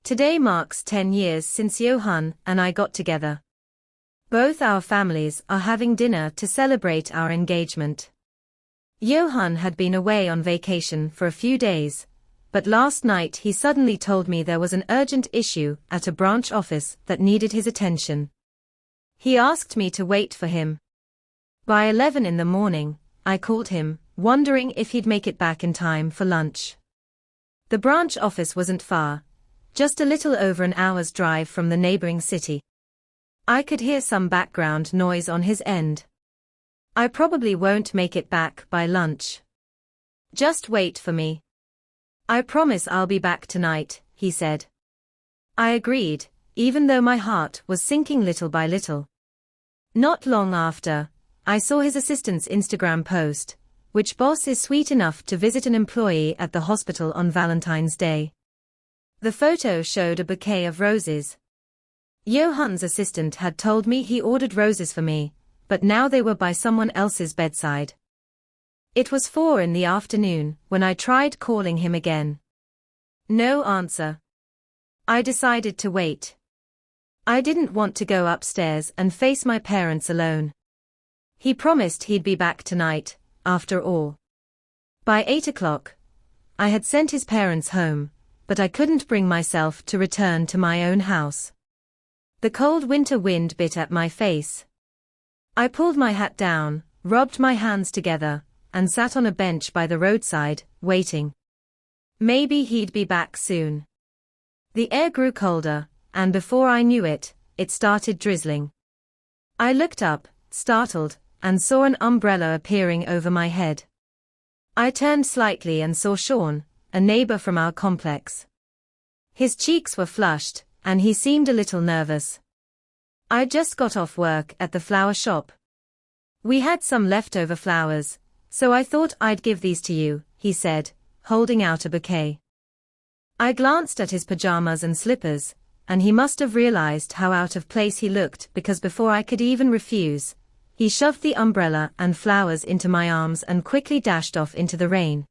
Today marks 10 years since Johan and I got together. Both our families are having dinner to celebrate our engagement. Johan had been away on vacation for a few days, but last night he suddenly told me there was an urgent issue at a branch office that needed his attention. He asked me to wait for him. By 11 in the morning, I called him, wondering if he'd make it back in time for lunch. The branch office wasn't far, just a little over an hour's drive from the neighboring city. I could hear some background noise on his end. I probably won't make it back by lunch. Just wait for me. I promise I'll be back tonight, he said. I agreed, even though my heart was sinking little by little. Not long after, I saw his assistant's Instagram post, which boss is sweet enough to visit an employee at the hospital on Valentine's Day. The photo showed a bouquet of roses. Johan's assistant had told me he ordered roses for me, but now they were by someone else's bedside. It was 4 in the afternoon when I tried calling him again. No answer. I decided to wait. I didn't want to go upstairs and face my parents alone. He promised he'd be back tonight, after all. By 8 o'clock, I had sent his parents home, but I couldn't bring myself to return to my own house. The cold winter wind bit at my face. I pulled my hat down, rubbed my hands together, and sat on a bench by the roadside, waiting. Maybe he'd be back soon. The air grew colder, and before I knew it, it started drizzling. I looked up, startled, and saw an umbrella appearing over my head. I turned slightly and saw Sean, a neighbor from our complex. His cheeks were flushed, and he seemed a little nervous. I just got off work at the flower shop. We had some leftover flowers, so I thought I'd give these to you, he said, holding out a bouquet. I glanced at his pajamas and slippers, and he must have realized how out of place he looked because before I could even refuse, he shoved the umbrella and flowers into my arms and quickly dashed off into the rain.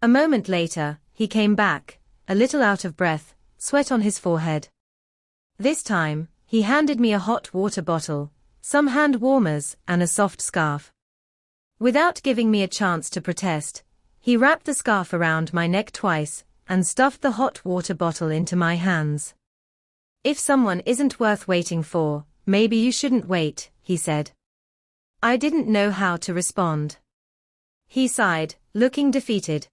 A moment later, he came back, a little out of breath, sweat on his forehead. This time, he handed me a hot water bottle, some hand warmers, and a soft scarf. Without giving me a chance to protest, he wrapped the scarf around my neck twice, and stuffed the hot water bottle into my hands. If someone isn't worth waiting for, maybe you shouldn't wait, he said. I didn't know how to respond. He sighed, looking defeated.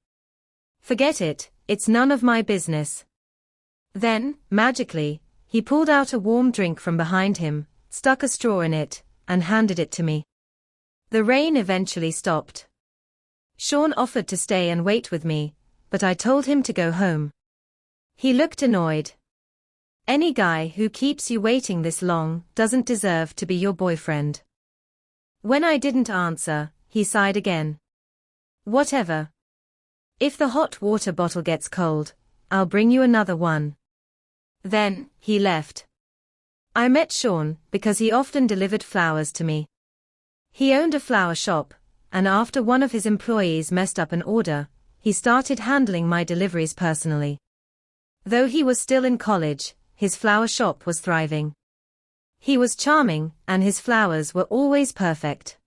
Forget it, it's none of my business. Then, magically, he pulled out a warm drink from behind him, stuck a straw in it, and handed it to me. The rain eventually stopped. Sean offered to stay and wait with me, but I told him to go home. He looked annoyed. Any guy who keeps you waiting this long doesn't deserve to be your boyfriend. When I didn't answer, he sighed again. Whatever. If the hot water bottle gets cold, I'll bring you another one. Then, he left. I met Sean because he often delivered flowers to me. He owned a flower shop, and after one of his employees messed up an order, he started handling my deliveries personally. Though he was still in college, his flower shop was thriving. He was charming, and his flowers were always perfect.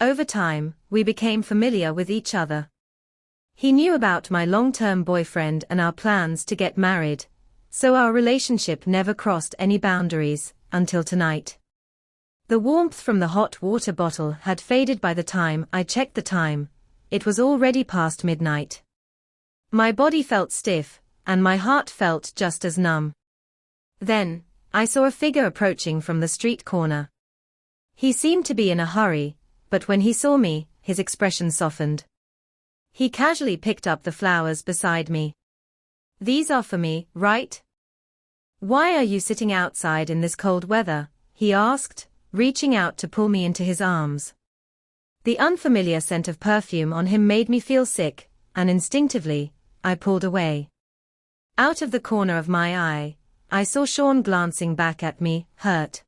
Over time, we became familiar with each other. He knew about my long-term boyfriend and our plans to get married, so our relationship never crossed any boundaries, until tonight. The warmth from the hot water bottle had faded by the time I checked the time. It was already past midnight. My body felt stiff, and my heart felt just as numb. Then, I saw a figure approaching from the street corner. He seemed to be in a hurry, but when he saw me, his expression softened. He casually picked up the flowers beside me. These are for me, right? Why are you sitting outside in this cold weather? He asked, reaching out to pull me into his arms. The unfamiliar scent of perfume on him made me feel sick, and instinctively, I pulled away. Out of the corner of my eye, I saw Sean glancing back at me, hurt.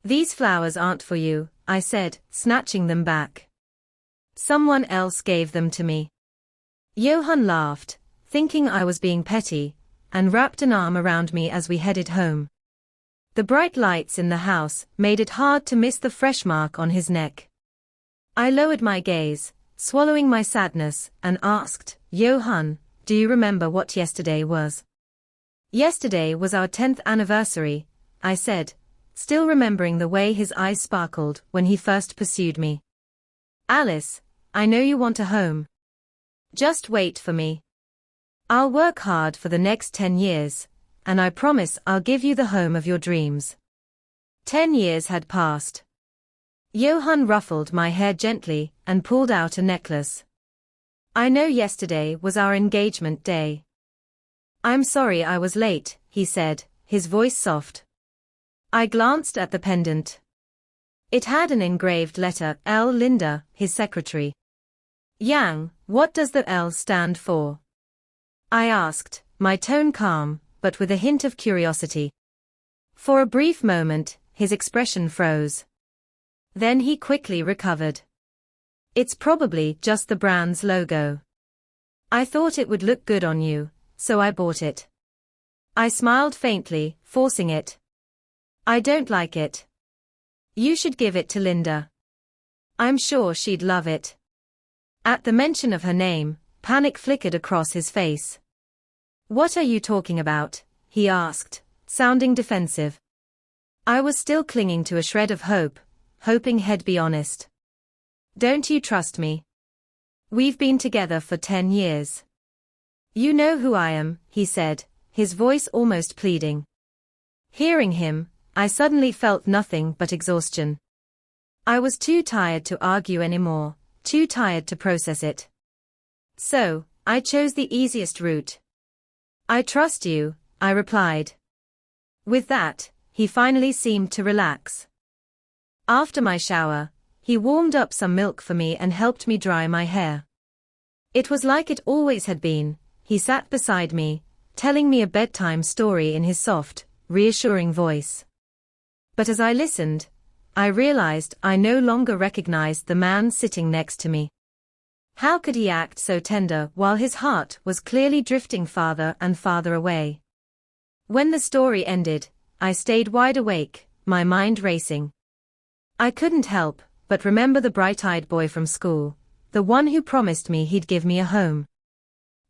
These flowers aren't for you, I said, snatching them back. Someone else gave them to me. Johan laughed, thinking I was being petty, and wrapped an arm around me as we headed home. The bright lights in the house made it hard to miss the fresh mark on his neck. I lowered my gaze, swallowing my sadness, and asked, "Johan, do you remember what yesterday was?" "Yesterday was our 10th anniversary," I said, still remembering the way his eyes sparkled when he first pursued me. "Alice, I know you want a home. Just wait for me. I'll work hard for the next 10 years, and I promise I'll give you the home of your dreams." 10 years had passed. Johan ruffled my hair gently and pulled out a necklace. "I know yesterday was our engagement day." "I'm sorry I was late," he said, his voice soft. I glanced at the pendant. It had an engraved letter, L. Linda, his secretary. "Yang, what does the L stand for?" I asked, my tone calm, but with a hint of curiosity. For a brief moment, his expression froze. Then he quickly recovered. "It's probably just the brand's logo. I thought it would look good on you, so I bought it." I smiled faintly, forcing it. "I don't like it. You should give it to Linda. I'm sure she'd love it." At the mention of her name, panic flickered across his face. "What are you talking about?" he asked, sounding defensive. I was still clinging to a shred of hope, hoping he'd be honest. "Don't you trust me? We've been together for 10 years. You know who I am," he said, his voice almost pleading. Hearing him, I suddenly felt nothing but exhaustion. I was too tired to argue anymore, too tired to process it. So, I chose the easiest route. "I trust you," I replied. With that, he finally seemed to relax. After my shower, he warmed up some milk for me and helped me dry my hair. It was like it always had been. He sat beside me, telling me a bedtime story in his soft, reassuring voice. But as I listened, I realized I no longer recognized the man sitting next to me. How could he act so tender while his heart was clearly drifting farther and farther away? When the story ended, I stayed wide awake, my mind racing. I couldn't help but remember the bright-eyed boy from school, the one who promised me he'd give me a home.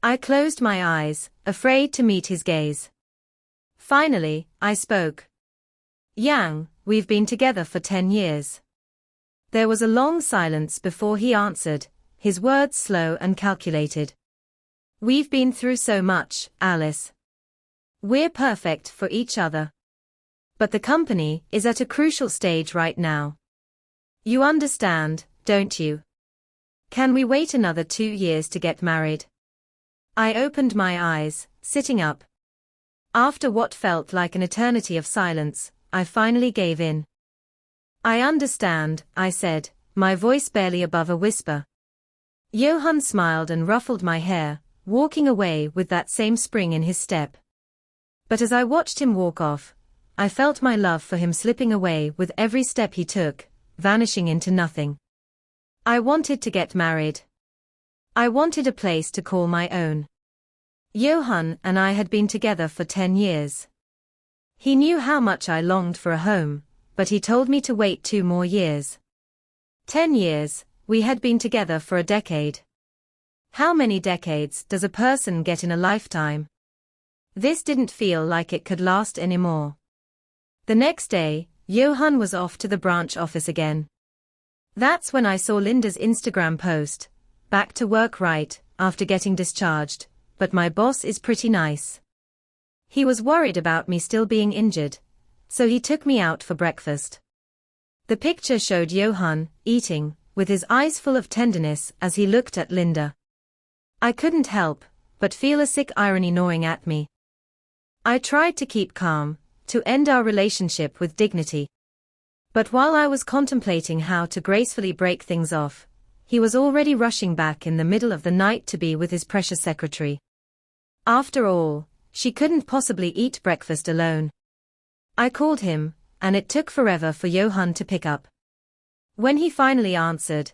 I closed my eyes, afraid to meet his gaze. Finally, I spoke. "Yang, we've been together for 10 years." There was a long silence before he answered, his words slow and calculated. "We've been through so much, Alice. We're perfect for each other. But the company is at a crucial stage right now. You understand, don't you? Can we wait another 2 years to get married?" I opened my eyes, sitting up. After what felt like an eternity of silence, I finally gave in. "I understand," I said, my voice barely above a whisper. Johan smiled and ruffled my hair, walking away with that same spring in his step. But as I watched him walk off, I felt my love for him slipping away with every step he took, vanishing into nothing. I wanted to get married. I wanted a place to call my own. Johan and I had been together for 10 years. He knew how much I longed for a home, but he told me to wait 2 more years. 10 years, we had been together for a decade. How many decades does a person get in a lifetime? This didn't feel like it could last anymore. The next day, Johan was off to the branch office again. That's when I saw Linda's Instagram post, "Back to work right, after getting discharged, but my boss is pretty nice." He was worried about me still being injured, so he took me out for breakfast. The picture showed Johan, eating, with his eyes full of tenderness as he looked at Linda. I couldn't help but feel a sick irony gnawing at me. I tried to keep calm, to end our relationship with dignity. But while I was contemplating how to gracefully break things off, he was already rushing back in the middle of the night to be with his precious secretary. After all, she couldn't possibly eat breakfast alone. I called him, and it took forever for Johan to pick up. When he finally answered,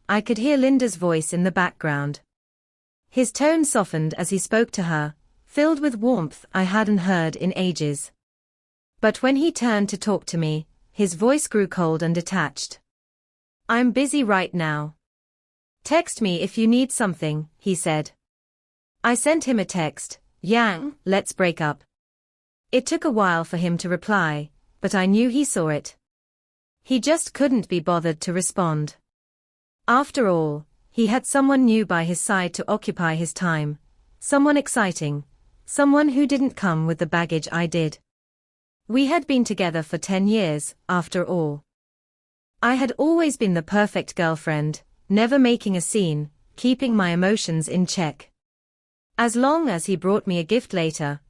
I could hear Linda's voice in the background. His tone softened as he spoke to her, filled with warmth I hadn't heard in ages. But when he turned to talk to me, his voice grew cold and detached. "I'm busy right now. Text me if you need something," he said. I sent him a text, "Yang, let's break up." It took a while for him to reply, but I knew he saw it. He just couldn't be bothered to respond. After all, he had someone new by his side to occupy his time, someone exciting, someone who didn't come with the baggage I did. We had been together for 10 years, after all. I had always been the perfect girlfriend, never making a scene, keeping my emotions in check. As long as he brought me a gift later,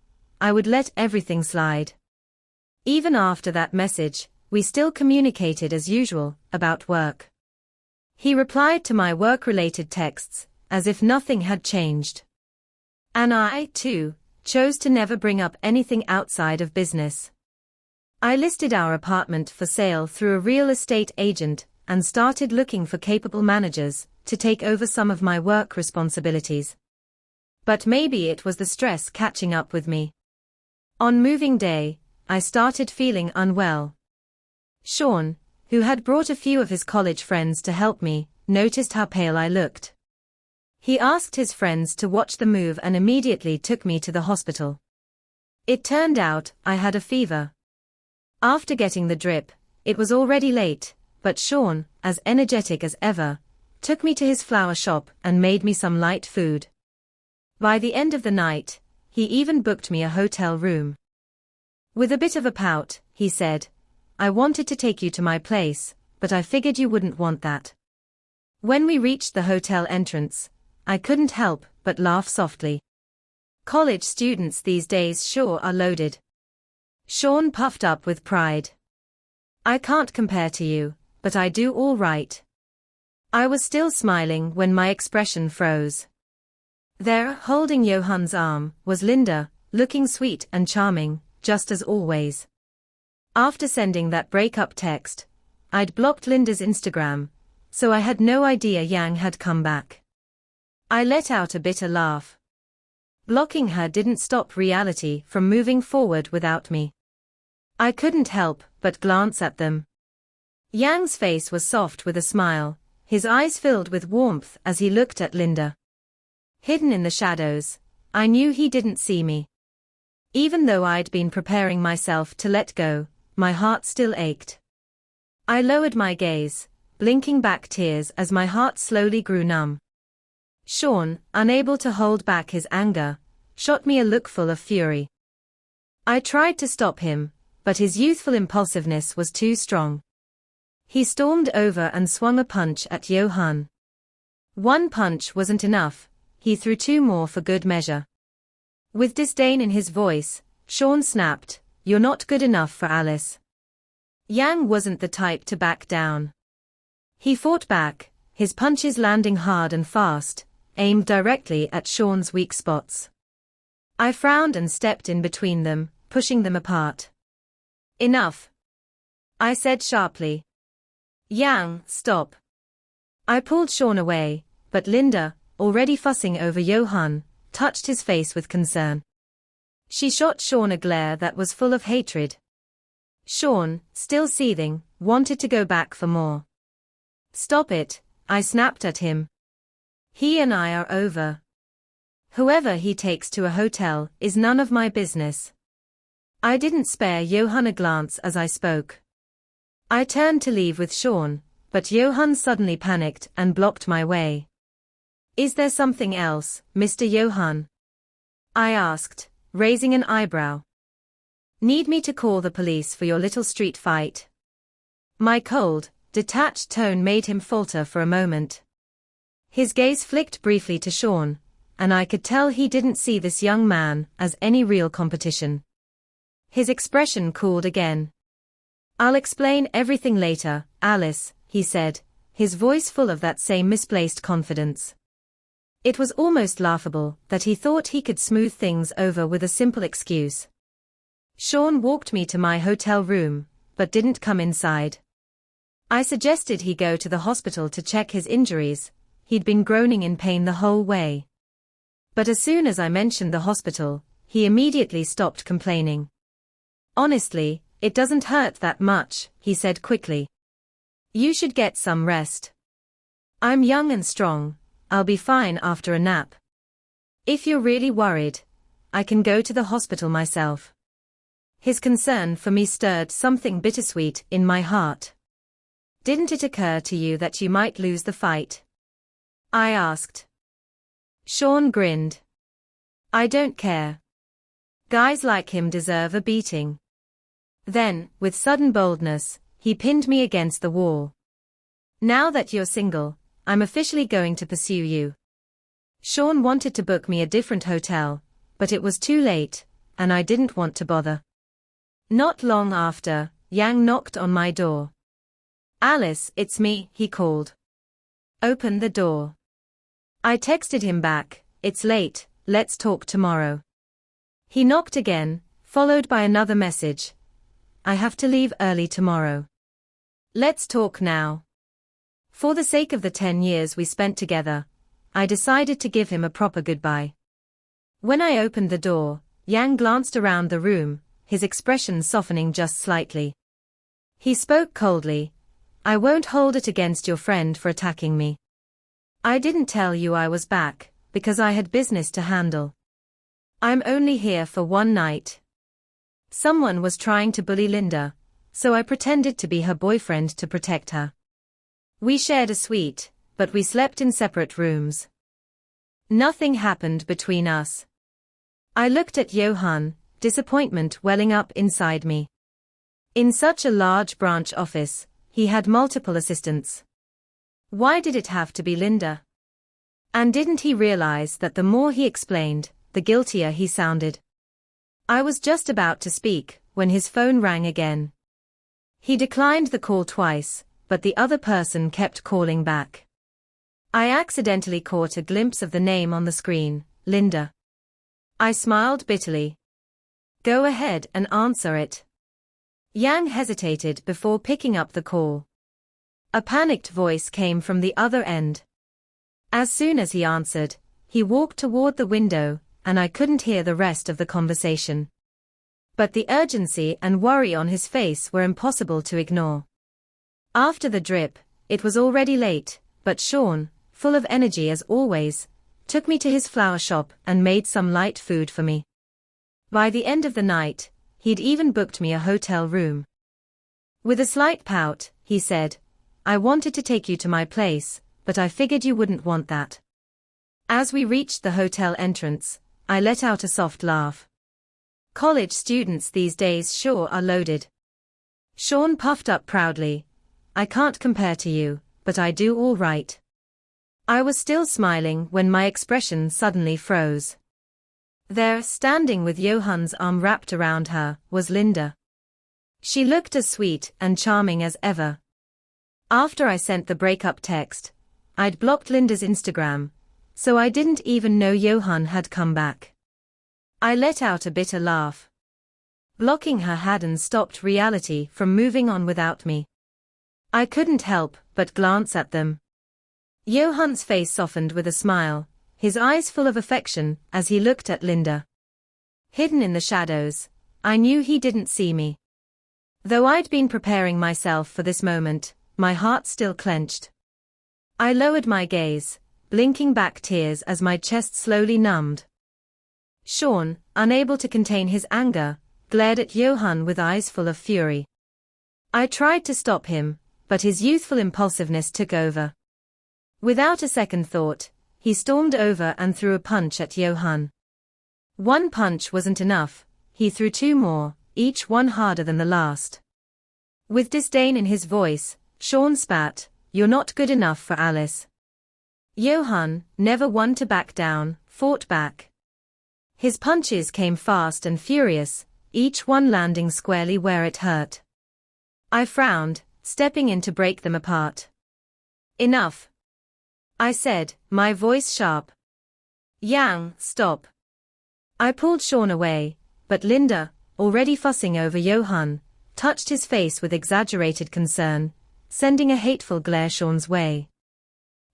I would let everything slide. Even after that message, we still communicated as usual, about work. He replied to my work-related texts, as if nothing had changed. And I, too, chose to never bring up anything outside of business. I listed our apartment for sale through a real estate agent and started looking for capable managers to take over some of my work responsibilities. But maybe it was the stress catching up with me. On moving day, I started feeling unwell. Sean, who had brought a few of his college friends to help me, noticed how pale I looked. He asked his friends to watch the move and immediately took me to the hospital. It turned out I had a fever. After getting the drip, it was already late, but Sean, as energetic as ever, took me to his flower shop and made me some light food. By the end of the night, he even booked me a hotel room. With a bit of a pout, he said, "I wanted to take you to my place, but I figured you wouldn't want that." When we reached the hotel entrance, I couldn't help but laugh softly. College students these days sure are loaded. Sean puffed up with pride. "I can't compare to you, but I do all right." I was still smiling when my expression froze. There, holding Johan's arm, was Linda, looking sweet and charming, just as always. After sending that breakup text, I'd blocked Linda's Instagram, so I had no idea Yang had come back. I let out a bitter laugh. Blocking her didn't stop reality from moving forward without me. I couldn't help but glance at them. Yang's face was soft with a smile, his eyes filled with warmth as he looked at Linda. Hidden in the shadows, I knew he didn't see me. Even though I'd been preparing myself to let go, my heart still ached. I lowered my gaze, blinking back tears as my heart slowly grew numb. Sean, unable to hold back his anger, shot me a look full of fury. I tried to stop him, but his youthful impulsiveness was too strong. He stormed over and swung a punch at Johan. One punch wasn't enough, he threw two more for good measure. With disdain in his voice, Sean snapped, "You're not good enough for Alice." Yang wasn't the type to back down. He fought back, his punches landing hard and fast, aimed directly at Sean's weak spots. I frowned and stepped in between them, pushing them apart. "Enough," I said sharply. "Yang, stop." I pulled Sean away, but Linda, already fussing over Johan, touched his face with concern. She shot Sean a glare that was full of hatred. Sean, still seething, wanted to go back for more. "Stop it," I snapped at him. "He and I are over. Whoever he takes to a hotel is none of my business." I didn't spare Johan a glance as I spoke. I turned to leave with Sean, but Johan suddenly panicked and blocked my way. "Is there something else, Mr. Johan?" I asked, raising an eyebrow. "Need me to call the police for your little street fight?" My cold, detached tone made him falter for a moment. His gaze flicked briefly to Sean, and I could tell he didn't see this young man as any real competition. His expression cooled again. "I'll explain everything later, Alice," he said, his voice full of that same misplaced confidence. It was almost laughable that he thought he could smooth things over with a simple excuse. Sean walked me to my hotel room, but didn't come inside. I suggested he go to the hospital to check his injuries. He'd been groaning in pain the whole way. But as soon as I mentioned the hospital, he immediately stopped complaining. Honestly, it doesn't hurt that much, he said quickly. You should get some rest. I'm young and strong, I'll be fine after a nap. If you're really worried, I can go to the hospital myself. His concern for me stirred something bittersweet in my heart. Didn't it occur to you that you might lose the fight? I asked. Sean grinned. I don't care. Guys like him deserve a beating. Then, with sudden boldness, he pinned me against the wall. Now that you're single, I'm officially going to pursue you. Sean wanted to book me a different hotel, but it was too late, and I didn't want to bother. Not long after, Yang knocked on my door. Alice, it's me, he called. Open the door. I texted him back, it's late, let's talk tomorrow. He knocked again, followed by another message. I have to leave early tomorrow. Let's talk now. For the sake of the 10 years we spent together, I decided to give him a proper goodbye. When I opened the door, Yang glanced around the room, his expression softening just slightly. He spoke coldly. I won't hold it against your friend for attacking me. I didn't tell you I was back, because I had business to handle. I'm only here for one night. Someone was trying to bully Linda, so I pretended to be her boyfriend to protect her. We shared a suite, but we slept in separate rooms. Nothing happened between us. I looked at Johan, disappointment welling up inside me. In such a large branch office, he had multiple assistants. Why did it have to be Linda? And didn't he realize that the more he explained, the guiltier he sounded? I was just about to speak, when his phone rang again. He declined the call twice, but the other person kept calling back. I accidentally caught a glimpse of the name on the screen, Linda. I smiled bitterly. Go ahead and answer it. Yang hesitated before picking up the call. A panicked voice came from the other end. As soon as he answered, he walked toward the window, and I couldn't hear the rest of the conversation. But the urgency and worry on his face were impossible to ignore. After the drip, it was already late, but Sean, full of energy as always, took me to his flower shop and made some light food for me. By the end of the night, he'd even booked me a hotel room. With a slight pout, he said, I wanted to take you to my place, but I figured you wouldn't want that. As we reached the hotel entrance, I let out a soft laugh. College students these days sure are loaded. Sean puffed up proudly. I can't compare to you, but I do all right. I was still smiling when my expression suddenly froze. There, standing with Johan's arm wrapped around her, was Linda. She looked as sweet and charming as ever. After I sent the breakup text, I'd blocked Linda's Instagram, so I didn't even know Johan had come back. I let out a bitter laugh. Blocking her hadn't stopped reality from moving on without me. I couldn't help but glance at them. Johan's face softened with a smile, his eyes full of affection as he looked at Linda. Hidden in the shadows, I knew he didn't see me. Though I'd been preparing myself for this moment, my heart still clenched. I lowered my gaze, blinking back tears as my chest slowly numbed. Sean, unable to contain his anger, glared at Johan with eyes full of fury. I tried to stop him, but his youthful impulsiveness took over. Without a second thought, he stormed over and threw a punch at Johan. One punch wasn't enough, he threw two more, each one harder than the last. With disdain in his voice, Sean spat, You're not good enough for Alice. Johan, never one to back down, fought back. His punches came fast and furious, each one landing squarely where it hurt. I frowned, stepping in to break them apart. Enough, I said, my voice sharp. Yang, stop. I pulled Sean away, but Linda, already fussing over Johan, touched his face with exaggerated concern, sending a hateful glare Sean's way.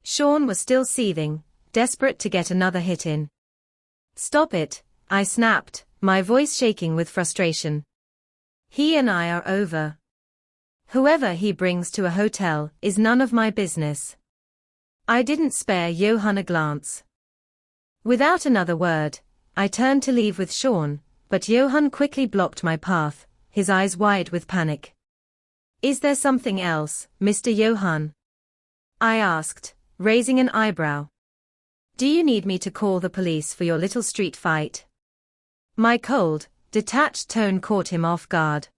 Sean was still seething, desperate to get another hit in. Stop it, I snapped, my voice shaking with frustration. He and I are over. Whoever he brings to a hotel is none of my business. I didn't spare Johan a glance. Without another word, I turned to leave with Sean, but Johan quickly blocked my path, his eyes wide with panic. Is there something else, Mr. Johan? I asked, raising an eyebrow. Do you need me to call the police for your little street fight? My cold, detached tone caught him off guard.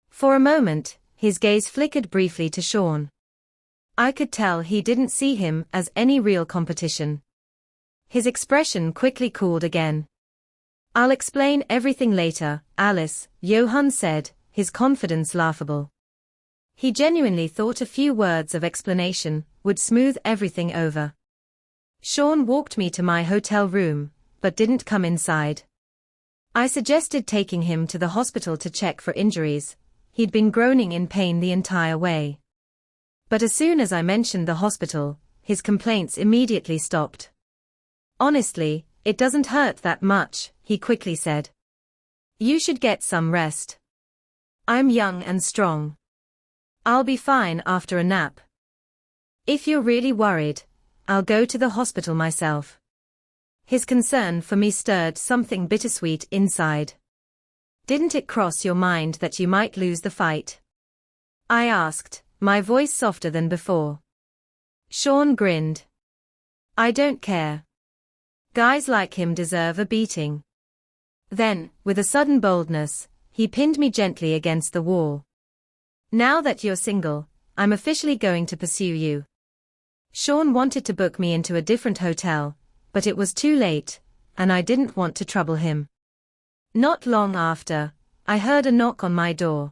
For a moment, his gaze flickered briefly to Sean. I could tell he didn't see him as any real competition. His expression quickly cooled again. I'll explain everything later, Alice, Johan said, his confidence laughable. He genuinely thought a few words of explanation would smooth everything over. Sean walked me to my hotel room, but didn't come inside. I suggested taking him to the hospital to check for injuries. He'd been groaning in pain the entire way. But as soon as I mentioned the hospital, his complaints immediately stopped. Honestly, it doesn't hurt that much, he quickly said. You should get some rest. I'm young and strong. I'll be fine after a nap. If you're really worried, I'll go to the hospital myself. His concern for me stirred something bittersweet inside. Didn't it cross your mind that you might lose the fight? I asked, my voice softer than before. Sean grinned. I don't care. Guys like him deserve a beating. Then, with a sudden boldness, he pinned me gently against the wall. Now that you're single, I'm officially going to pursue you. Sean wanted to book me into a different hotel, but it was too late, and I didn't want to trouble him. Not long after, I heard a knock on my door.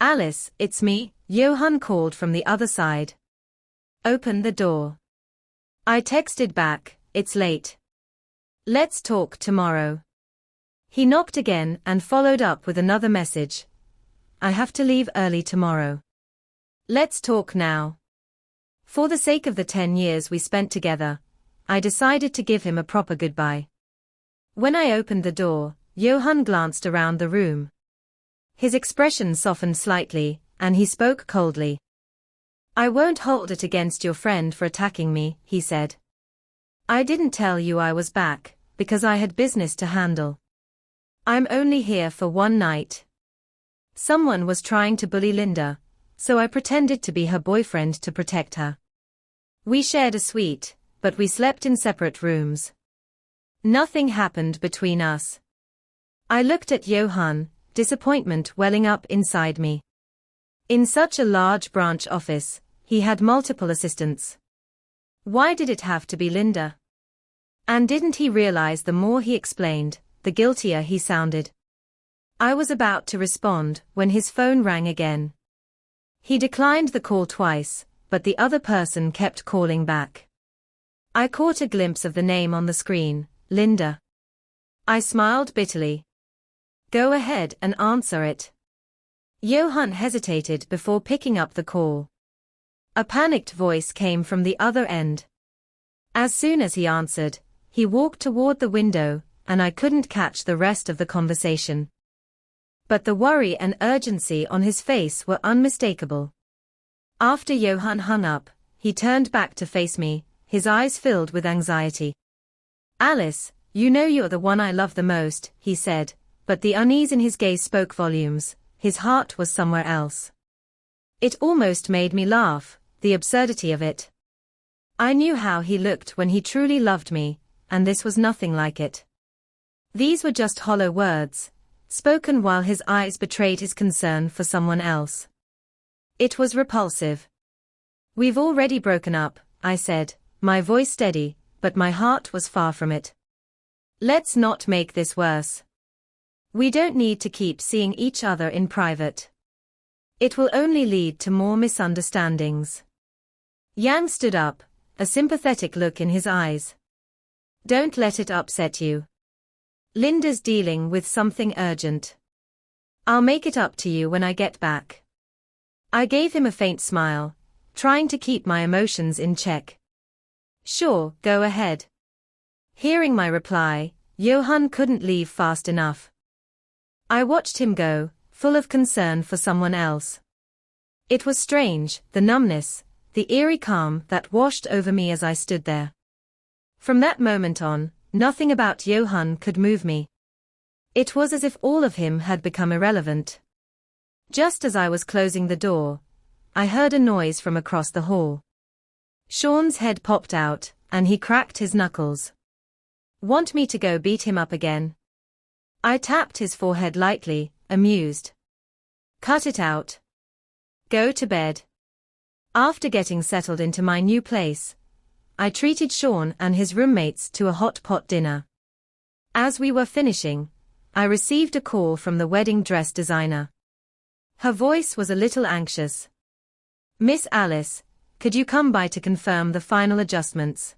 Alice, it's me, Johan called from the other side. Open the door. I texted back, it's late. Let's talk tomorrow. He knocked again and followed up with another message. I have to leave early tomorrow. Let's talk now. For the sake of the 10 years we spent together, I decided to give him a proper goodbye. When I opened the door, Johan glanced around the room. His expression softened slightly, and he spoke coldly. I won't hold it against your friend for attacking me, he said. I didn't tell you I was back, because I had business to handle. I'm only here for one night. Someone was trying to bully Linda, so I pretended to be her boyfriend to protect her. We shared a suite, but we slept in separate rooms. Nothing happened between us. I looked at Johan, disappointment welling up inside me. In such a large branch office, he had multiple assistants. Why did it have to be Linda? And didn't he realize the more he explained, the guiltier he sounded? I was about to respond when his phone rang again. He declined the call twice, but the other person kept calling back. I caught a glimpse of the name on the screen, Linda. I smiled bitterly. Go ahead and answer it. Johan hesitated before picking up the call. A panicked voice came from the other end. As soon as he answered, he walked toward the window, and I couldn't catch the rest of the conversation. But the worry and urgency on his face were unmistakable. After Johan hung up, he turned back to face me, his eyes filled with anxiety. Alice, you know you're the one I love the most, he said, but the unease in his gaze spoke volumes. His heart was somewhere else. It almost made me laugh, the absurdity of it. I knew how he looked when he truly loved me, and this was nothing like it. These were just hollow words, spoken while his eyes betrayed his concern for someone else. It was repulsive. We've already broken up, I said, my voice steady, but my heart was far from it. Let's not make this worse. We don't need to keep seeing each other in private. It will only lead to more misunderstandings. Yang stood up, a sympathetic look in his eyes. Don't let it upset you. Linda's dealing with something urgent. I'll make it up to you when I get back. I gave him a faint smile, trying to keep my emotions in check. Sure, go ahead. Hearing my reply, Johan couldn't leave fast enough. I watched him go, full of concern for someone else. It was strange, the numbness, the eerie calm that washed over me as I stood there. From that moment on, nothing about Johan could move me. It was as if all of him had become irrelevant. Just as I was closing the door, I heard a noise from across the hall. Sean's head popped out, and he cracked his knuckles. Want me to go beat him up again? I tapped his forehead lightly, amused. Cut it out. Go to bed. After getting settled into my new place, I treated Sean and his roommates to a hot pot dinner. As we were finishing, I received a call from the wedding dress designer. Her voice was a little anxious. Miss Alice, could you come by to confirm the final adjustments?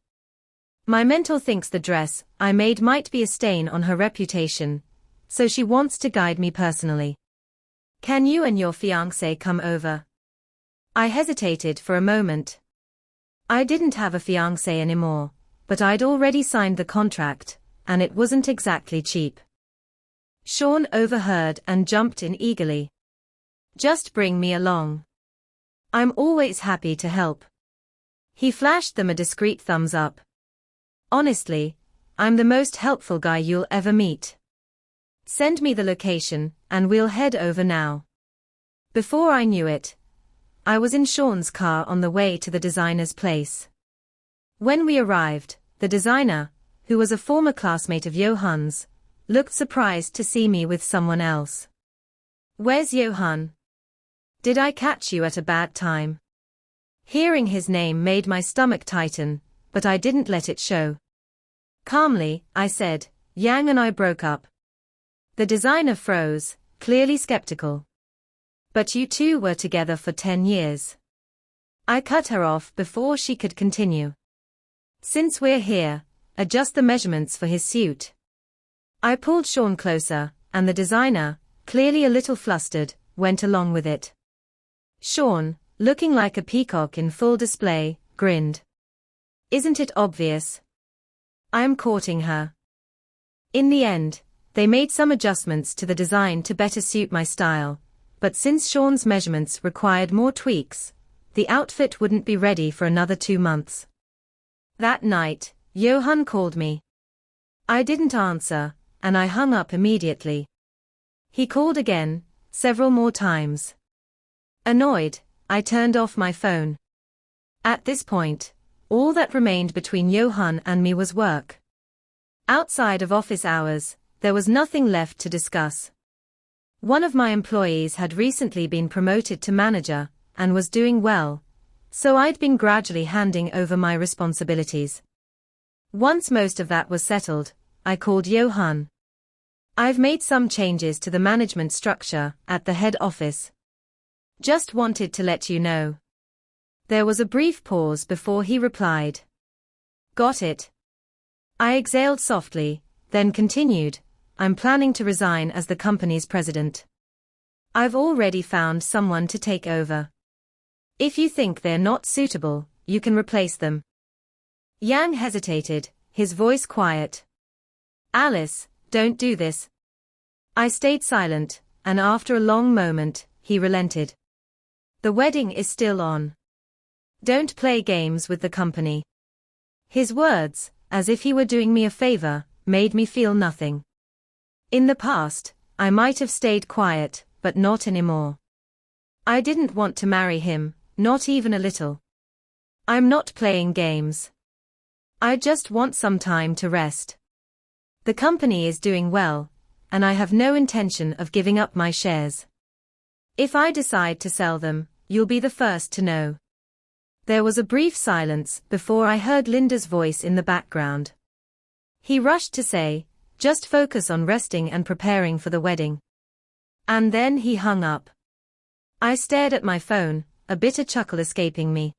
My mentor thinks the dress I made might be a stain on her reputation, so she wants to guide me personally. Can you and your fiancé come over? I hesitated for a moment. I didn't have a fiancé anymore, but I'd already signed the contract, and it wasn't exactly cheap. Sean overheard and jumped in eagerly. Just bring me along. I'm always happy to help. He flashed them a discreet thumbs up. Honestly, I'm the most helpful guy you'll ever meet. Send me the location, and we'll head over now. Before I knew it, I was in Sean's car on the way to the designer's place. When we arrived, the designer, who was a former classmate of Johan's, looked surprised to see me with someone else. Where's Johan? Did I catch you at a bad time? Hearing his name made my stomach tighten, but I didn't let it show. Calmly, I said, Yang and I broke up. The designer froze, clearly skeptical. But you two were together for 10 years. I cut her off before she could continue. Since we're here, adjust the measurements for his suit. I pulled Sean closer, and the designer, clearly a little flustered, went along with it. Sean, looking like a peacock in full display, grinned. Isn't it obvious? I'm courting her. In the end, they made some adjustments to the design to better suit my style, but since Sean's measurements required more tweaks, the outfit wouldn't be ready for another 2 months. That night, Johan called me. I didn't answer, and I hung up immediately. He called again, several more times. Annoyed, I turned off my phone. At this point, all that remained between Johan and me was work. Outside of office hours, there was nothing left to discuss. One of my employees had recently been promoted to manager, and was doing well, so I'd been gradually handing over my responsibilities. Once most of that was settled, I called Johan. I've made some changes to the management structure at the head office. Just wanted to let you know. There was a brief pause before he replied. Got it. I exhaled softly, then continued, I'm planning to resign as the company's president. I've already found someone to take over. If you think they're not suitable, you can replace them. Yang hesitated, his voice quiet. Alice, don't do this. I stayed silent, and after a long moment, he relented. The wedding is still on. Don't play games with the company. His words, as if he were doing me a favor, made me feel nothing. In the past, I might have stayed quiet, but not anymore. I didn't want to marry him, not even a little. I'm not playing games. I just want some time to rest. The company is doing well, and I have no intention of giving up my shares. If I decide to sell them, you'll be the first to know. There was a brief silence before I heard Linda's voice in the background. He rushed to say, just focus on resting and preparing for the wedding. And then he hung up. I stared at my phone, a bitter chuckle escaping me.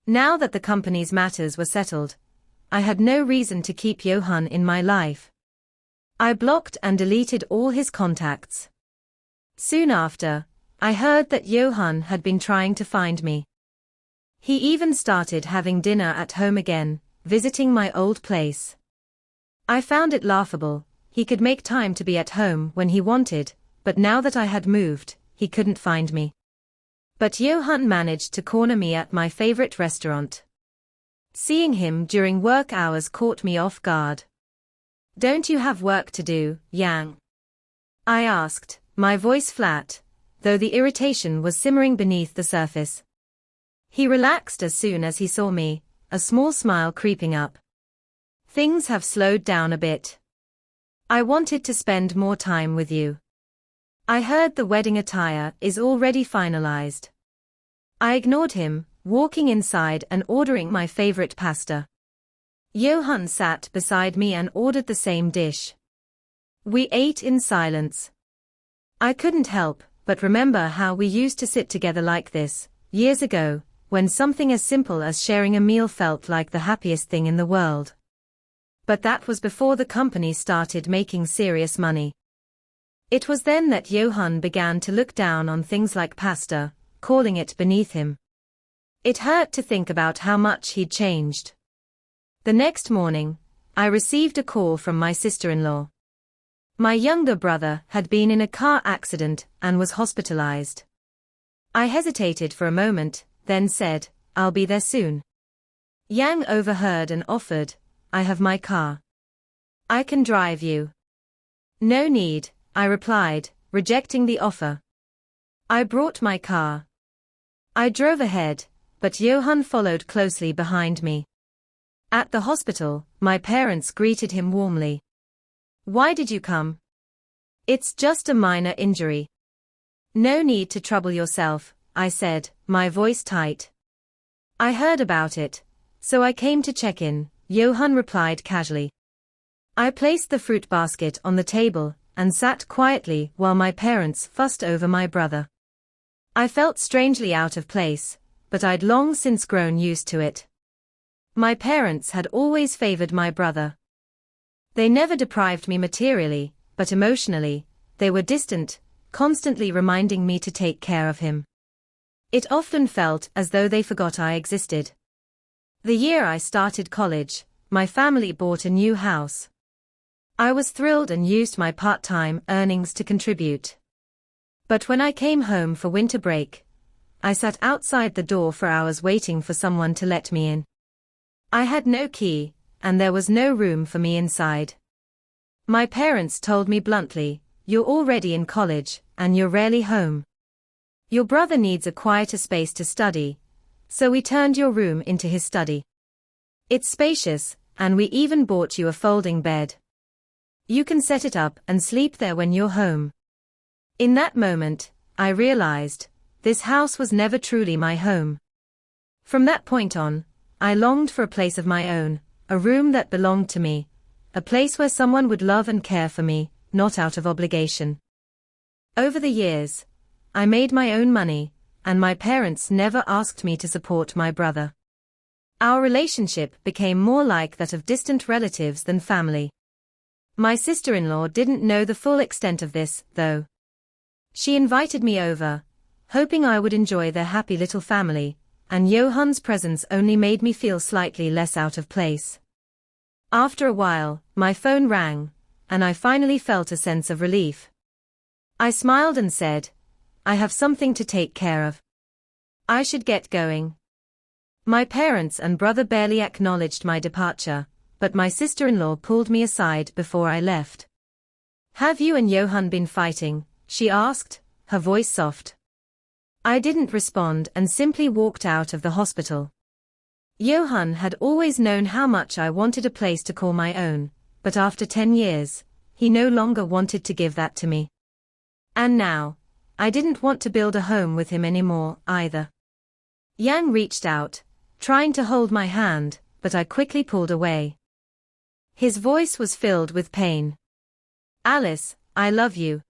Now that the company's matters were settled, I had no reason to keep Johan in my life. I blocked and deleted all his contacts. Soon after, I heard that Johan had been trying to find me. He even started having dinner at home again, visiting my old place. I found it laughable. He could make time to be at home when he wanted, but now that I had moved, he couldn't find me. But Johan managed to corner me at my favorite restaurant. Seeing him during work hours caught me off guard. "Don't you have work to do, Yang?" I asked, my voice flat, though the irritation was simmering beneath the surface. He relaxed as soon as he saw me, a small smile creeping up. "Things have slowed down a bit. I wanted to spend more time with you. I heard the wedding attire is already finalized." I ignored him, walking inside and ordering my favorite pasta. Johan sat beside me and ordered the same dish. We ate in silence. I couldn't help but remember how we used to sit together like this, years ago, when something as simple as sharing a meal felt like the happiest thing in the world. But that was before the company started making serious money. It was then that Johan began to look down on things like pasta, calling it beneath him. It hurt to think about how much he'd changed. The next morning, I received a call from my sister-in-law. My younger brother had been in a car accident and was hospitalized. I hesitated for a moment, then said, "I'll be there soon." Yang overheard and offered, "I have my car. I can drive you." "No need," I replied, rejecting the offer. I brought my car. I drove ahead, but Johan followed closely behind me. At the hospital, my parents greeted him warmly. "Why did you come?" "It's just a minor injury." "No need to trouble yourself," I said, my voice tight. "I heard about it, so I came to check in," Johan replied casually. I placed the fruit basket on the table and sat quietly while my parents fussed over my brother. I felt strangely out of place, but I'd long since grown used to it. My parents had always favored my brother. They never deprived me materially, but emotionally, they were distant, constantly reminding me to take care of him. It often felt as though they forgot I existed. The year I started college, my family bought a new house. I was thrilled and used my part-time earnings to contribute. But when I came home for winter break, I sat outside the door for hours waiting for someone to let me in. I had no key, and there was no room for me inside. My parents told me bluntly, "You're already in college, and you're rarely home. Your brother needs a quieter space to study, so we turned your room into his study. It's spacious, and we even bought you a folding bed. You can set it up and sleep there when you're home." In that moment, I realized, this house was never truly my home. From that point on, I longed for a place of my own, a room that belonged to me, a place where someone would love and care for me, not out of obligation. Over the years, I made my own money, and my parents never asked me to support my brother. Our relationship became more like that of distant relatives than family. My sister-in-law didn't know the full extent of this, though. She invited me over, hoping I would enjoy their happy little family, and Johan's presence only made me feel slightly less out of place. After a while, my phone rang, and I finally felt a sense of relief. I smiled and said, "I have something to take care of. I should get going." My parents and brother barely acknowledged my departure, but my sister-in-law pulled me aside before I left. "Have you and Johan been fighting?" she asked, her voice soft. I didn't respond and simply walked out of the hospital. Johan had always known how much I wanted a place to call my own, but after 10 years, he no longer wanted to give that to me. And now, I didn't want to build a home with him anymore, either. Yang reached out, trying to hold my hand, but I quickly pulled away. His voice was filled with pain. "Alice, I love you.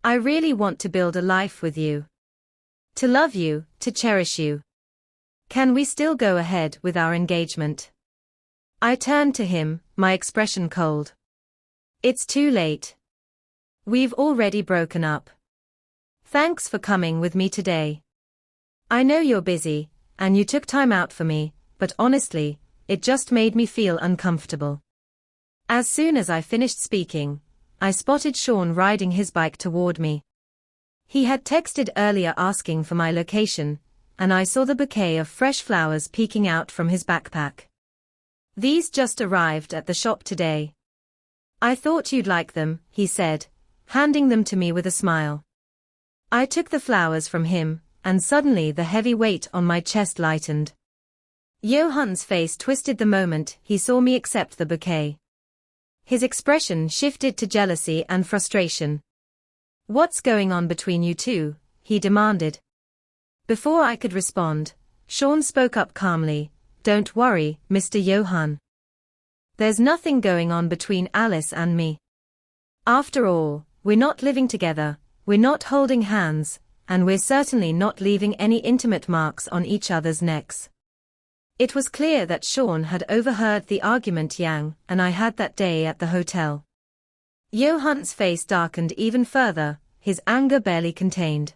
I really want to build a life with you. To love you, to cherish you. Can we still go ahead with our engagement?" I turned to him, my expression cold. "It's too late. We've already broken up. Thanks for coming with me today. I know you're busy, and you took time out for me, but honestly, it just made me feel uncomfortable. As soon as I finished speaking, I spotted Sean riding his bike toward me. He had texted earlier asking for my location, and I saw the bouquet of fresh flowers peeking out from his backpack. These just arrived at the shop today. I thought you'd like them, he said, handing them to me with a smile. I took the flowers from him, and suddenly the heavy weight on my chest lightened. Johan's face twisted the moment he saw me accept the bouquet. His expression shifted to jealousy and frustration. "What's going on between you two?" he demanded. Before I could respond, Sean spoke up calmly. "Don't worry, Mr. Johan. There's nothing going on between Alice and me. After all, we're not living together, we're not holding hands, and we're certainly not leaving any intimate marks on each other's necks." It was clear that Sean had overheard the argument Yang and I had that day at the hotel. Johan's face darkened even further, his anger barely contained.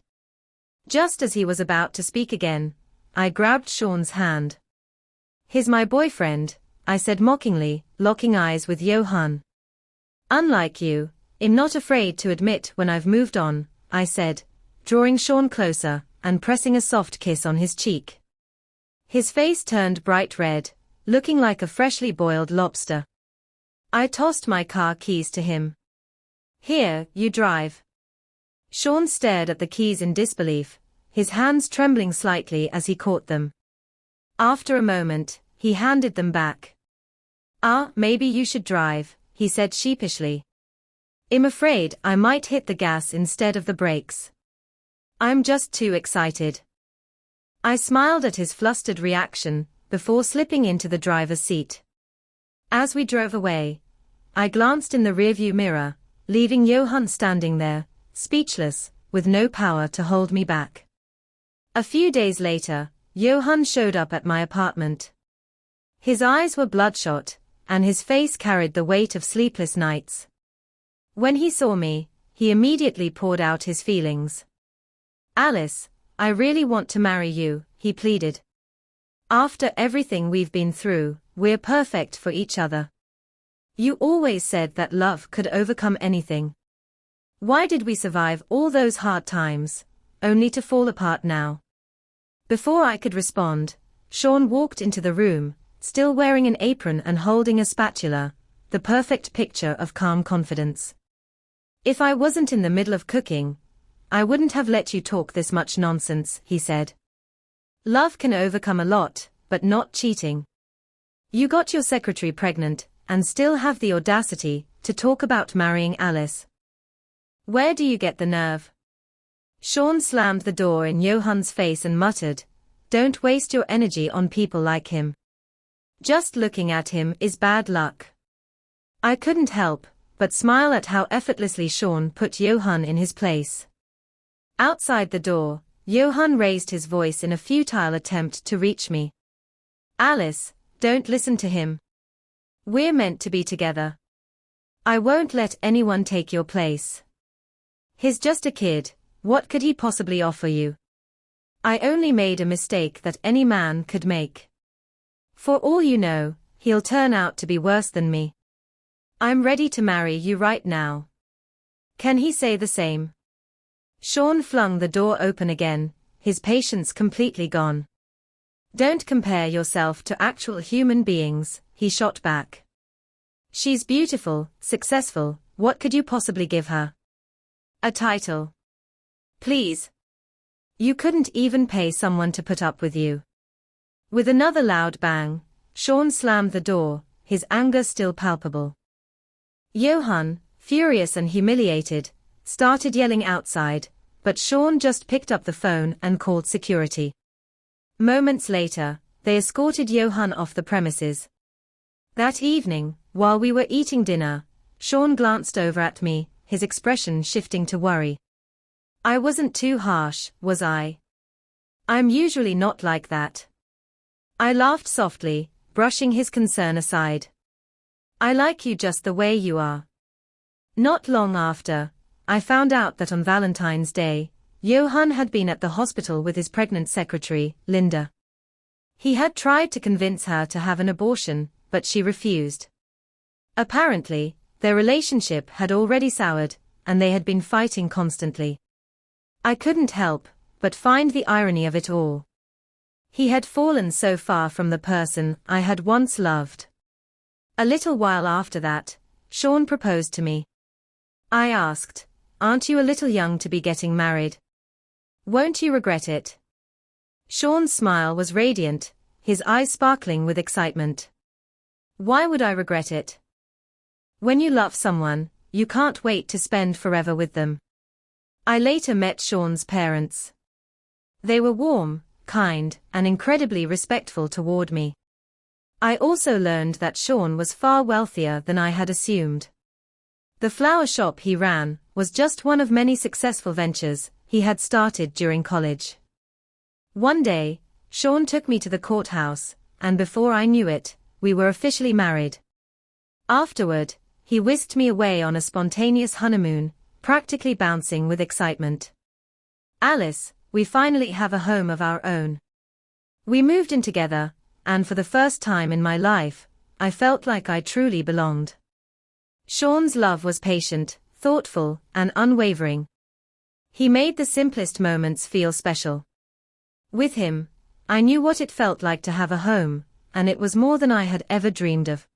Just as he was about to speak again, I grabbed Sean's hand. "He's my boyfriend," I said mockingly, locking eyes with Johan. "Unlike you, I'm not afraid to admit when I've moved on," I said, drawing Sean closer and pressing a soft kiss on his cheek. His face turned bright red, looking like a freshly boiled lobster. I tossed my car keys to him. "Here, you drive." Sean stared at the keys in disbelief, his hands trembling slightly as he caught them. After a moment, he handed them back. Maybe you should drive," he said sheepishly. "I'm afraid I might hit the gas instead of the brakes. I'm just too excited." I smiled at his flustered reaction, before slipping into the driver's seat. As we drove away, I glanced in the rearview mirror, leaving Johan standing there, speechless, with no power to hold me back. A few days later, Johan showed up at my apartment. His eyes were bloodshot, and his face carried the weight of sleepless nights. When he saw me, he immediately poured out his feelings. "Alice, I really want to marry you," he pleaded. "After everything we've been through, we're perfect for each other. You always said that love could overcome anything. Why did we survive all those hard times, only to fall apart now?" Before I could respond, Sean walked into the room, still wearing an apron and holding a spatula, the perfect picture of calm confidence. "If I wasn't in the middle of cooking, I wouldn't have let you talk this much nonsense," he said. "Love can overcome a lot, but not cheating. You got your secretary pregnant, and still have the audacity to talk about marrying Alice. Where do you get the nerve?" Sean slammed the door in Johan's face and muttered, "Don't waste your energy on people like him. Just looking at him is bad luck." I couldn't help but smile at how effortlessly Sean put Johan in his place. Outside the door, Johan raised his voice in a futile attempt to reach me. "Alice, don't listen to him. We're meant to be together. I won't let anyone take your place. He's just a kid, what could he possibly offer you? I only made a mistake that any man could make. For all you know, he'll turn out to be worse than me. I'm ready to marry you right now. Can he say the same?" Sean flung the door open again, his patience completely gone. "Don't compare yourself to actual human beings," he shot back. "She's beautiful, successful, what could you possibly give her? A title? Please. You couldn't even pay someone to put up with you." With another loud bang, Sean slammed the door, his anger still palpable. Johan, furious and humiliated, started yelling outside, but Sean just picked up the phone and called security. Moments later, they escorted Johan off the premises. That evening, while we were eating dinner, Sean glanced over at me, his expression shifting to worry. "I wasn't too harsh, was I? I'm usually not like that." I laughed softly, brushing his concern aside. "I like you just the way you are." Not long after, I found out that on Valentine's Day, Johan had been at the hospital with his pregnant secretary, Linda. He had tried to convince her to have an abortion, but she refused. Apparently, their relationship had already soured, and they had been fighting constantly. I couldn't help but find the irony of it all. He had fallen so far from the person I had once loved. A little while after that, Sean proposed to me. I asked, "Aren't you a little young to be getting married? Won't you regret it?" Sean's smile was radiant, his eyes sparkling with excitement. "Why would I regret it? When you love someone, you can't wait to spend forever with them." I later met Sean's parents. They were warm, kind, and incredibly respectful toward me. I also learned that Sean was far wealthier than I had assumed. The flower shop he ran was just one of many successful ventures he had started during college. One day, Sean took me to the courthouse, and before I knew it, we were officially married. Afterward, he whisked me away on a spontaneous honeymoon, practically bouncing with excitement. "Alice, we finally have a home of our own." We moved in together, and for the first time in my life, I felt like I truly belonged. Sean's love was patient, thoughtful, and unwavering. He made the simplest moments feel special. With him, I knew what it felt like to have a home, and it was more than I had ever dreamed of.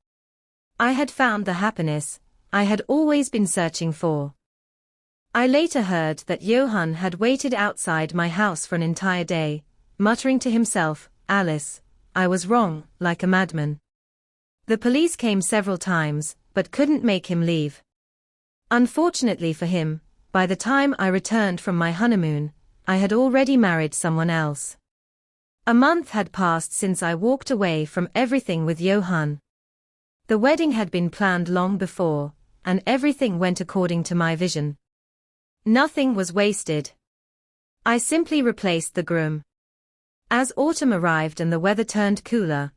I had found the happiness I had always been searching for. I later heard that Johan had waited outside my house for an entire day, muttering to himself, "Alice, I was wrong, like a madman." The police came several times, but couldn't make him leave. Unfortunately for him, by the time I returned from my honeymoon, I had already married someone else. A month had passed since I walked away from everything with Johan. The wedding had been planned long before, and everything went according to my vision. Nothing was wasted. I simply replaced the groom. As autumn arrived and the weather turned cooler,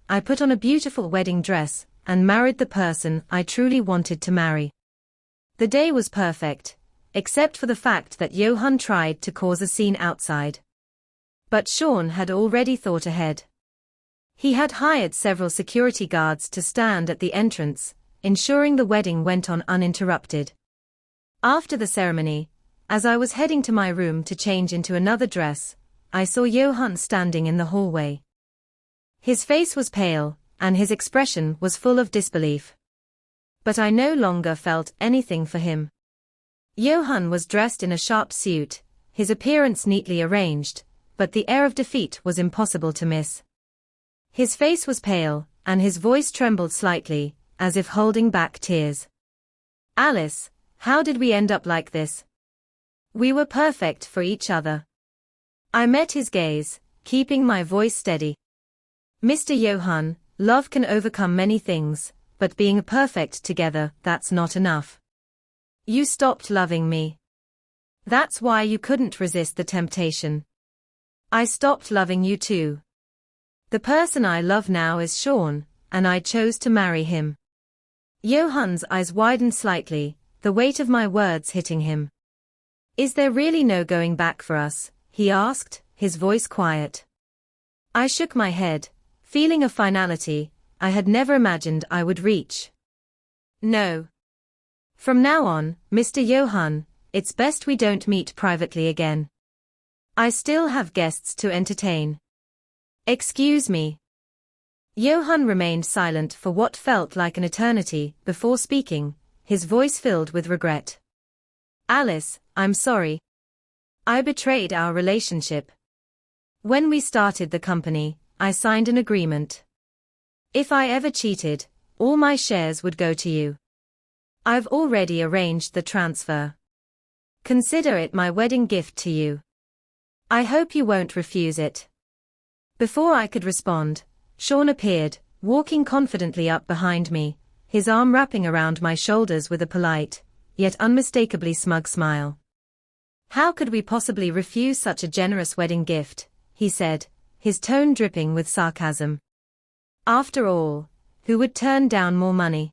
I put on a beautiful wedding dress and married the person I truly wanted to marry. The day was perfect, except for the fact that Johan tried to cause a scene outside. But Sean had already thought ahead. He had hired several security guards to stand at the entrance, ensuring the wedding went on uninterrupted. After the ceremony, as I was heading to my room to change into another dress, I saw Johan standing in the hallway. His face was pale, and his expression was full of disbelief. But I no longer felt anything for him. Johan was dressed in a sharp suit, his appearance neatly arranged, but the air of defeat was impossible to miss. His face was pale, and his voice trembled slightly, as if holding back tears. "Alice, how did we end up like this? We were perfect for each other." I met his gaze, keeping my voice steady. "Mr. Johan, love can overcome many things, but being perfect together, that's not enough. You stopped loving me. That's why you couldn't resist the temptation. I stopped loving you too. The person I love now is Sean, and I chose to marry him." Johan's eyes widened slightly, the weight of my words hitting him. "Is there really no going back for us?" he asked, his voice quiet. I shook my head, feeling a finality I had never imagined I would reach. "No. From now on, Mr. Johan, it's best we don't meet privately again. I still have guests to entertain." "Excuse me." Johan remained silent for what felt like an eternity before speaking, his voice filled with regret. "Alice, I'm sorry. I betrayed our relationship. When we started the company, I signed an agreement. If I ever cheated, all my shares would go to you. I've already arranged the transfer. Consider it my wedding gift to you. I hope you won't refuse it." Before I could respond, Sean appeared, walking confidently up behind me, his arm wrapping around my shoulders with a polite, yet unmistakably smug smile. "How could we possibly refuse such a generous wedding gift?" he said, his tone dripping with sarcasm. "After all, who would turn down more money?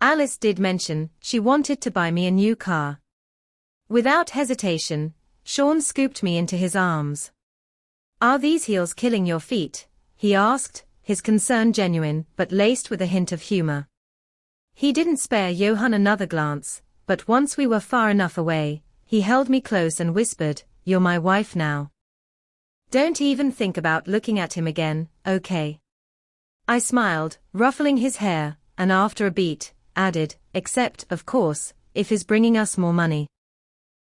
Alice did mention she wanted to buy me a new car." Without hesitation, Sean scooped me into his arms. "Are these heels killing your feet?" he asked, his concern genuine but laced with a hint of humor. He didn't spare Johan another glance, but once we were far enough away, he held me close and whispered, "You're my wife now. Don't even think about looking at him again, okay?" I smiled, ruffling his hair, and after a beat, added, "Except, of course, if he's bringing us more money."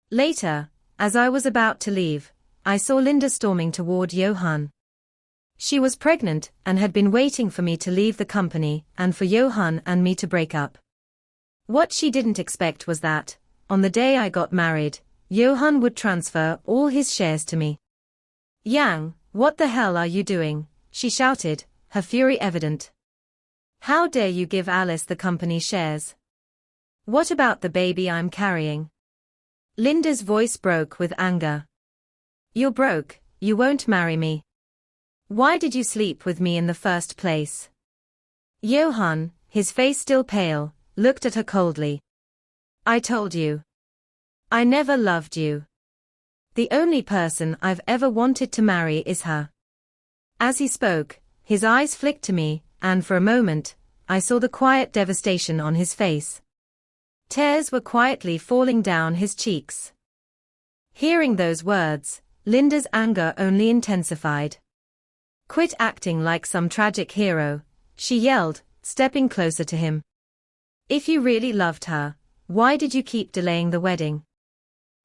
Later, as I was about to leave, I saw Linda storming toward Johan. She was pregnant and had been waiting for me to leave the company and for Johan and me to break up. What she didn't expect was that, on the day I got married, Johan would transfer all his shares to me. "Yang, what the hell are you doing?" she shouted, her fury evident. "How dare you give Alice the company shares? What about the baby I'm carrying?" Linda's voice broke with anger. "You're broke, you won't marry me. Why did you sleep with me in the first place?" Johan, his face still pale, looked at her coldly. "I told you. I never loved you. The only person I've ever wanted to marry is her." As he spoke, his eyes flicked to me, and for a moment, I saw the quiet devastation on his face. Tears were quietly falling down his cheeks. Hearing those words, Linda's anger only intensified. "Quit acting like some tragic hero," she yelled, stepping closer to him. "If you really loved her, why did you keep delaying the wedding?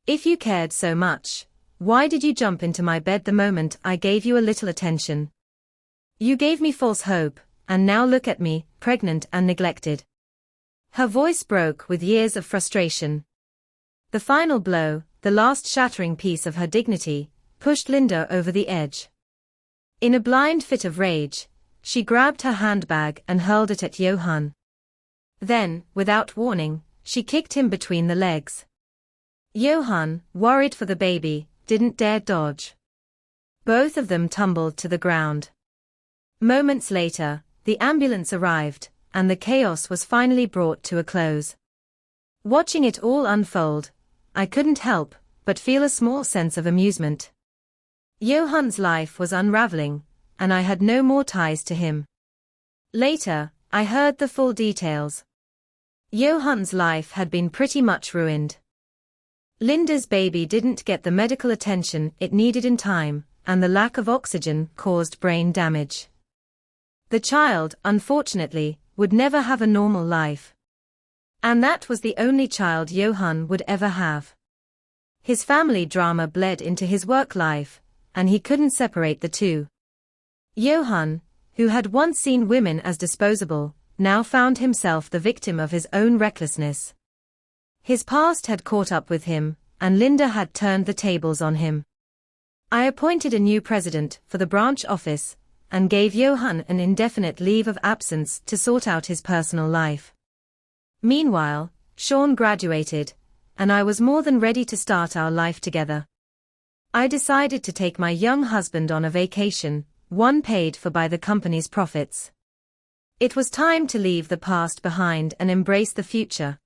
If you cared so much, why did you jump into my bed the moment I gave you a little attention? You gave me false hope, and now look at me, pregnant and neglected." Her voice broke with years of frustration. The final blow, the last shattering piece of her dignity, pushed Linda over the edge. In a blind fit of rage, she grabbed her handbag and hurled it at Johan. Then, without warning, she kicked him between the legs. Johan, worried for the baby, didn't dare dodge. Both of them tumbled to the ground. Moments later, the ambulance arrived, and the chaos was finally brought to a close. Watching it all unfold, I couldn't help but feel a small sense of amusement. Johan's life was unraveling, and I had no more ties to him. Later, I heard the full details. Johan's life had been pretty much ruined. Linda's baby didn't get the medical attention it needed in time, and the lack of oxygen caused brain damage. The child, unfortunately, would never have a normal life. And that was the only child Johan would ever have. His family drama bled into his work life, and he couldn't separate the two. Johan, who had once seen women as disposable, now found himself the victim of his own recklessness. His past had caught up with him, and Linda had turned the tables on him. I appointed a new president for the branch office, and gave Johan an indefinite leave of absence to sort out his personal life. Meanwhile, Sean graduated, and I was more than ready to start our life together. I decided to take my young husband on a vacation, one paid for by the company's profits. It was time to leave the past behind and embrace the future.